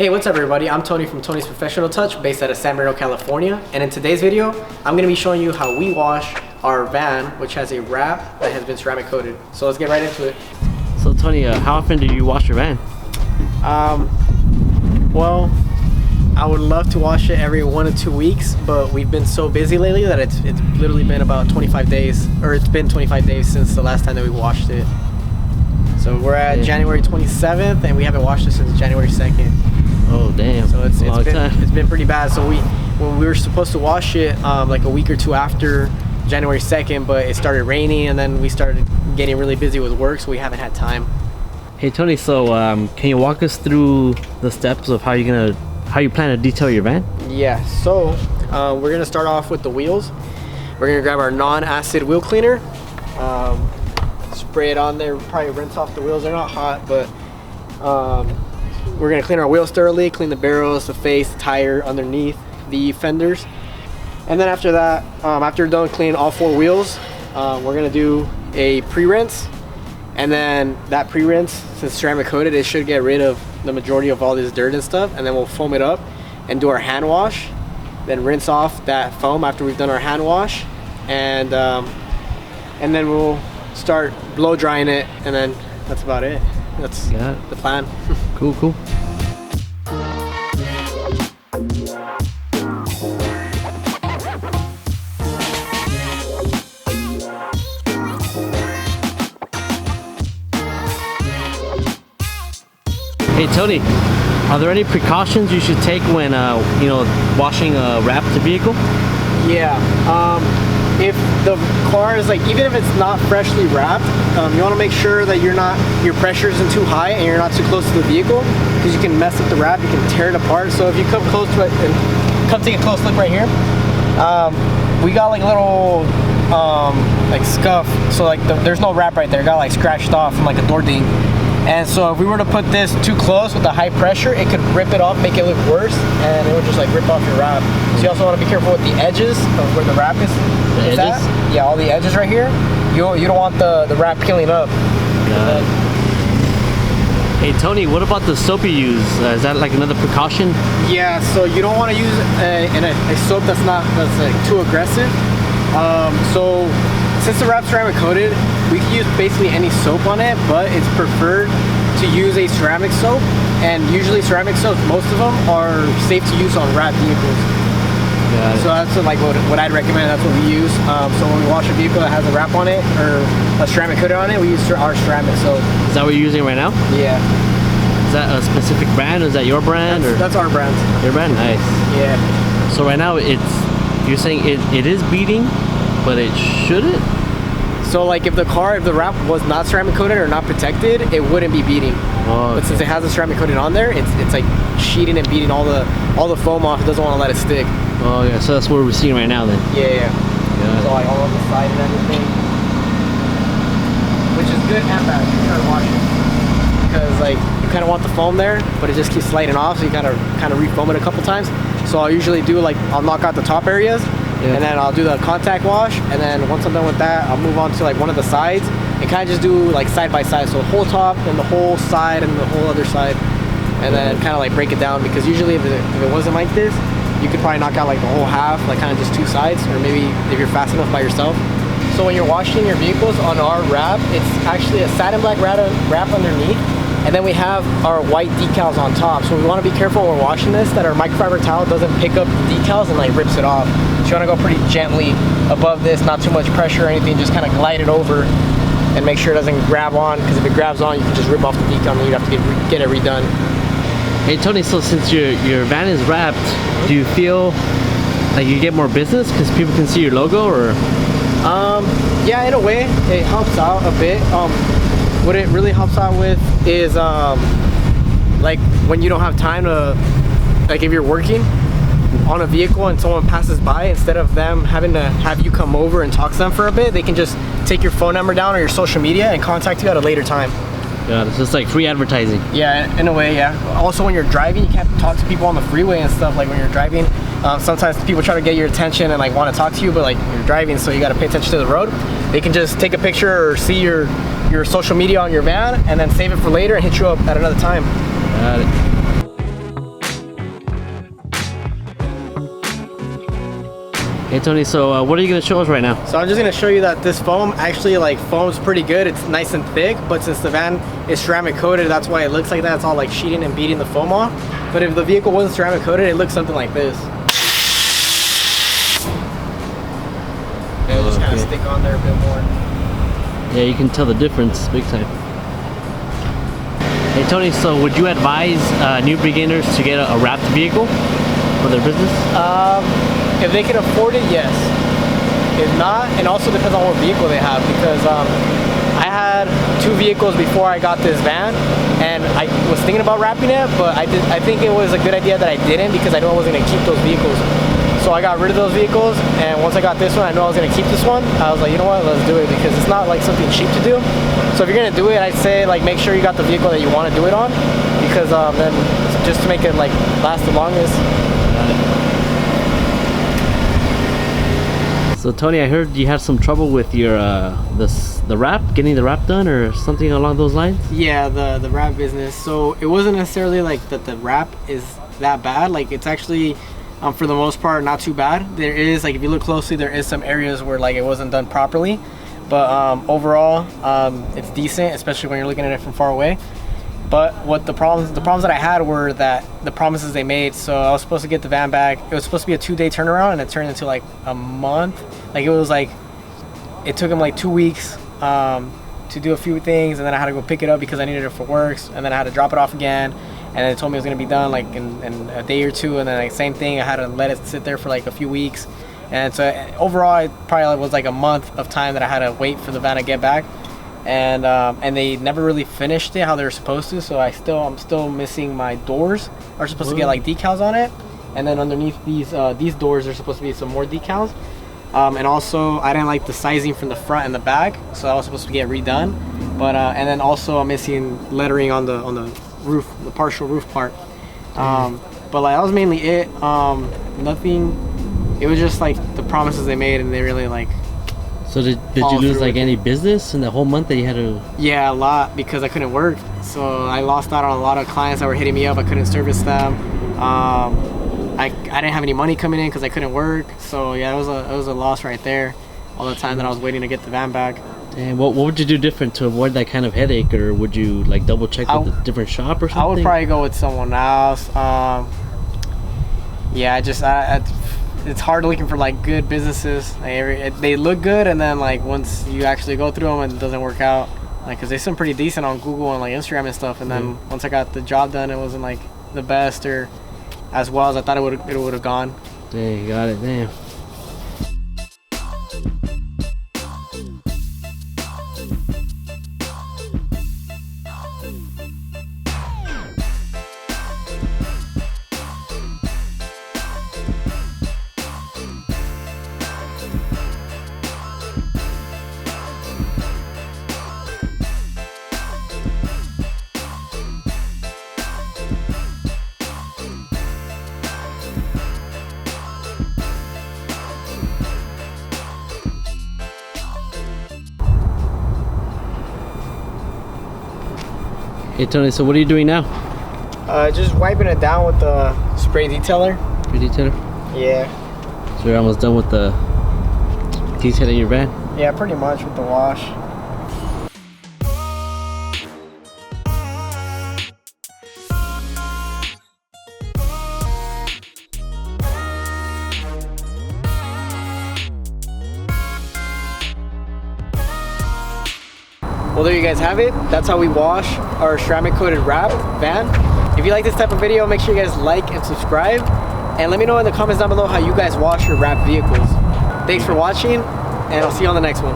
Hey, what's up everybody? I'm Tony from Tony's Professional Touch, based out of San Bernardino, California. And in today's video, I'm gonna be showing you how we wash our van, which has a wrap that has been ceramic coated. So let's get right into it. So Tony, how often do you wash your van? Well, I would love to wash it every 1 to 2 weeks, but we've been so busy lately that it's literally been about 25 days, or it's been 25 days since the last time that we washed it. So we're at January 27th, and we haven't washed it since January 2nd. Oh damn! So it's been pretty bad. So when we were supposed to wash it like a week or two after January 2nd, but it started raining, and then we started getting really busy with work, so we haven't had time. Hey Tony, so can you walk us through the steps of how you plan to detail your van? Yeah. So we're gonna start off with the wheels. We're gonna grab our non-acid wheel cleaner. Spray it on there, probably rinse off the wheels. They're not hot, but we're gonna clean our wheels thoroughly, clean the barrels, the face, the tire, underneath, the fenders. And then after that, after we're done cleaning all 4 wheels, we're gonna do a pre-rinse. And then that pre-rinse, since ceramic coated, it should get rid of the majority of all this dirt and stuff. And then we'll foam it up and do our hand wash. Then rinse off that foam after we've done our hand wash. And then we'll start blow drying it, and then that's about it. That's the plan. Cool. Hey Tony, are there any precautions you should take when washing a wrapped vehicle? Yeah. If the car is even if it's not freshly wrapped, you want to make sure that your pressure isn't too high and you're not too close to the vehicle, because you can mess up the wrap, you can tear it apart. So if you come close to it and come take a close look right here, we got a little scuff. So there's no wrap right there. It got scratched off from a door ding. And so if we were to put this too close with the high pressure, it could rip it off, make it look worse, and it would just rip off your wrap. So you also want to be careful with the edges of where the wrap is. The edges? Yeah, all the edges right here. You don't want the wrap peeling up. Hey Tony, what about the soap you use? Is that another precaution? Yeah, so you don't want to use a soap that's too aggressive. So since the wrap's ceramic coated, we can use basically any soap on it, but it's preferred to use a ceramic soap. And usually ceramic soaps, most of them are safe to use on wrapped vehicles. So that's what I'd recommend. That's what we use. So when we wash a vehicle that has a wrap on it or a ceramic coated on it, we use our ceramic soap. Is that what you're using right now? Yeah. Is that a specific brand? Is that your brand? That's our brand. Your brand? Nice. Yeah. So right now you're saying it is beading, but it shouldn't? So if the wrap was not ceramic coated or not protected, it wouldn't be beading. Oh, okay. But since it has a ceramic coating on there, it's sheeting and beating all the foam off. It doesn't want to let it stick. Oh yeah, so that's what we're seeing right now then. Yeah. So all on the side and everything, which is good and bad if you're trying to wash it, because you kind of want the foam there, but it just keeps sliding off, so you gotta kind of re-foam it a couple times. So I'll usually do I'll knock out the top areas. Yeah. And then I'll do the contact wash, and then once I'm done with that, I'll move on to one of the sides and kind of just do side by side. So the whole top and the whole side and the whole other side, and then kind of break it down, because usually if it wasn't like this, you could probably knock out the whole half, kind of just 2 sides, or maybe if you're fast enough by yourself. So when you're washing your vehicles on our wrap, it's actually a satin black wrap underneath, and then we have our white decals on top. So we want to be careful when we're washing this that our microfiber towel doesn't pick up the decals and rips it off. So you want to go pretty gently above this, not too much pressure or anything, just kind of glide it over and make sure it doesn't grab on, because if it grabs on, you can just rip off the decal and you'd have to get it redone. Hey Tony, so since your van is wrapped, do you feel you get more business because people can see your logo, or? Yeah, in a way, it helps out a bit. What it really helps out with is when you don't have time to, if you're working on a vehicle and someone passes by, instead of them having to have you come over and talk to them for a bit, they can just take your phone number down or your social media and contact you at a later time. Yeah, it's just free advertising. Yeah, in a way, yeah. Also, when you're driving, you can't talk to people on the freeway and stuff. When you're driving, sometimes people try to get your attention and want to talk to you, but you're driving, so you got to pay attention to the road. They can just take a picture or see your social media on your van and then save it for later and hit you up at another time. Got it. Hey Tony, so what are you gonna show us right now? So I'm just gonna show you that this foam actually like foams pretty good. It's nice and thick, but since the van is ceramic coated, that's why it looks like that. It's all like sheeting and beating the foam off. But if the vehicle wasn't ceramic coated, it looks something like this. It'll just kind of stick on there a bit more. Yeah, you can tell the difference big time. Hey Tony, so would you advise new beginners to get a wrapped vehicle for their business? If they can afford it, yes. If not, it also depends on what vehicle they have, because I had 2 vehicles before I got this van, and I was thinking about wrapping it, but I think it was a good idea that I didn't, because I knew I wasn't going to keep those vehicles. So I got rid of those vehicles, and once I got this one, I knew I was going to keep this one. I was like, you know what, let's do it, because it's not like something cheap to do. So if you're going to do it, I'd say like make sure you got the vehicle that you want to do it on, because then just to make it like last the longest. So Tony, I heard you had some trouble with your the wrap, getting the wrap done or something along those lines? Yeah, the wrap business. So it wasn't necessarily like that the wrap is that bad. Like it's actually for the most part not too bad. There is, like if you look closely, there is some areas where like it wasn't done properly, but overall it's decent, especially when you're looking at it from far away. But what the problems that I had were that the promises they made. So I was supposed to get the van back. It was supposed to be a 2-day turnaround, and it turned into like a month. Like it was like, it took them like 2 weeks to do a few things, and then I had to go pick it up because I needed it for works, and then I had to drop it off again, and then it told me it was gonna be done like in a day or two, and then like same thing, I had to let it sit there for like a few weeks. And so overall it probably was like a month of time that I had to wait for the van to get back. And they never really finished it how they were supposed to, so I'm still missing my doors. Are supposed to get like decals on it, and then underneath these doors there's supposed to be some more decals. And also I didn't like the sizing from the front and the back, so that was supposed to get redone. But and then also I'm missing lettering on the roof, the partial roof part. But like that was mainly it. Nothing. It was just like the promises they made, and they really like. So did you lose like any business in the whole month that you had to? Yeah, a lot, because I couldn't work. So I lost out on a lot of clients that were hitting me up. I couldn't service them. I didn't have any money coming in because I couldn't work. So yeah, it was a loss right there. All the time that I was waiting to get the van back. And what would you do different to avoid that kind of headache, or would you like double check with a different shop or something? I would probably go with someone else. Yeah, it's hard looking for like good businesses. They look good, and then like once you actually go through them, it doesn't work out. Like, cause they seem pretty decent on Google and like Instagram and stuff. And then once I got the job done, it wasn't like the best or as well as I thought it would have gone. Dang, got it. Damn. Hey Tony, so what are you doing now? Just wiping it down with the spray detailer. Spray detailer? Yeah. So you're almost done with the detailing your van? Yeah, pretty much with the wash. Well, there you guys have it. That's how we wash our ceramic coated wrap van. If you like this type of video, make sure you guys like and subscribe, and let me know in the comments down below how you guys wash your wrap vehicles. Thanks for watching, and I'll see you on the next one.